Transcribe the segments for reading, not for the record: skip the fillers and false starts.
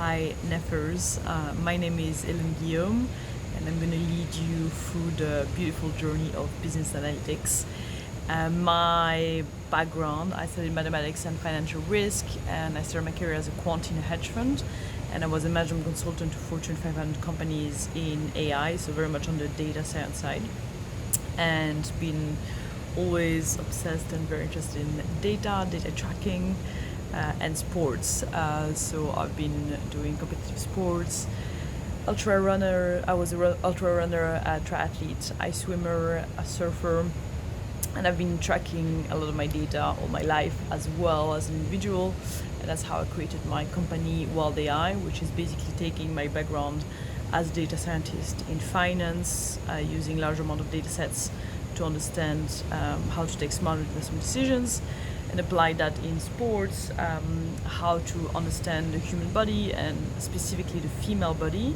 Hi NEFers, my name is Helene Guillaume and I'm going to lead you through the beautiful journey of business analytics. My background, I studied mathematics and financial risk, and I started my career as a quant in a hedge fund, and I was a management consultant to Fortune 500 companies in AI, so very much on the data science side, and been always obsessed and very interested in data tracking, and sports. So I've been doing competitive sports, ultra runner. I was a ultra runner, a triathlete, ice swimmer, a surfer, and I've been tracking a lot of my data all my life as well as an individual, and that's how I created my company Wild AI, which is basically taking my background as a data scientist in finance, using large amount of data sets to understand how to take smart investment decisions, and apply that in sports, how to understand the human body and specifically the female body,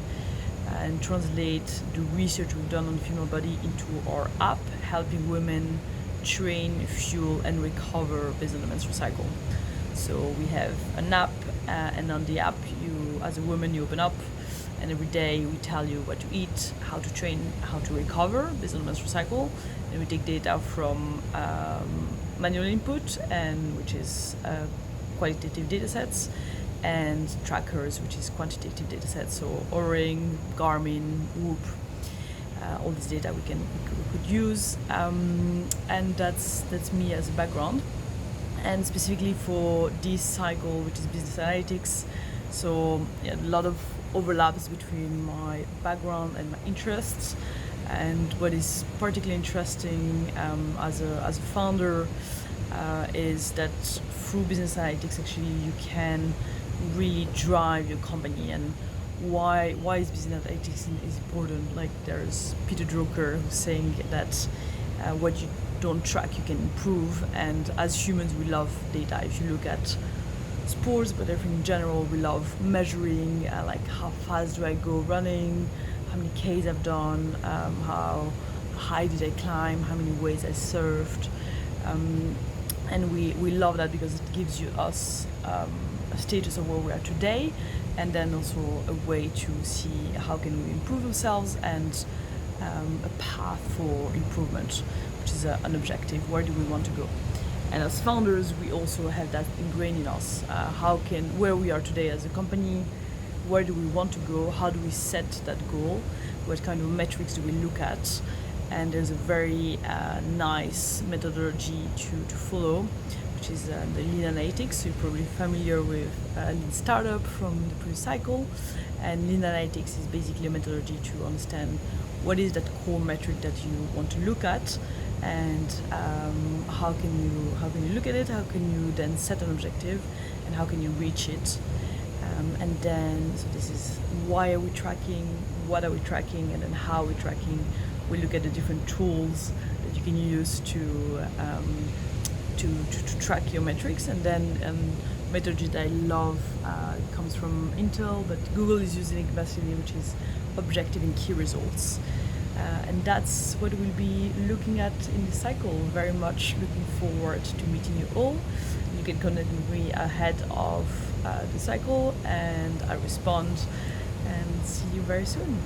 and translate the research we've done on the female body into our app, helping women train, fuel, and recover based on the menstrual cycle. So we have an app, and on the app, you, as a woman, you open up, and every day we tell you what to eat, how to train, how to recover based on the menstrual cycle. And we take data from manual input, and which is qualitative data sets, and trackers, which is quantitative data sets. So O-Ring, Garmin, Whoop, all this data we could use, and that's me as a background. And specifically for this cycle, which is business analytics, so yeah, a lot of overlaps between my background and my interests. And what is particularly interesting as a founder is that through business analytics, actually, you can really drive your company. And why is business analytics is important? Like, there's Peter Drucker who's saying that what you don't track, you can improve. And as humans, we love data. If you look at sports, but everything in general, we love measuring, like how fast do I go running, how many Ks I've done, how high did I climb, how many ways I surfed, and we love that because it gives us a status of where we are today, and then also a way to see how can we improve ourselves, and a path for improvement, which is an objective. Where do we want to go? And as founders, we also have that ingrained in us. Where we are today as a company, where do we want to go? How do we set that goal? What kind of metrics do we look at? And there's a very nice methodology to follow, which is the Lean Analytics. So you're probably familiar with Lean Startup from the previous cycle. And Lean Analytics is basically a methodology to understand what is that core metric that you want to look at, and how can you look at it, how can you then set an objective, and how can you reach it. And then, so this is why are we tracking, what are we tracking, and then how we're tracking. We look at the different tools that you can use to track your metrics. And then methodology that I love comes from Intel, but Google is using it massively, which is objective and key results. And that's what we'll be looking at in this cycle. Very much looking forward to meeting you all. You can connect with me ahead of the cycle, and I respond, and see you very soon.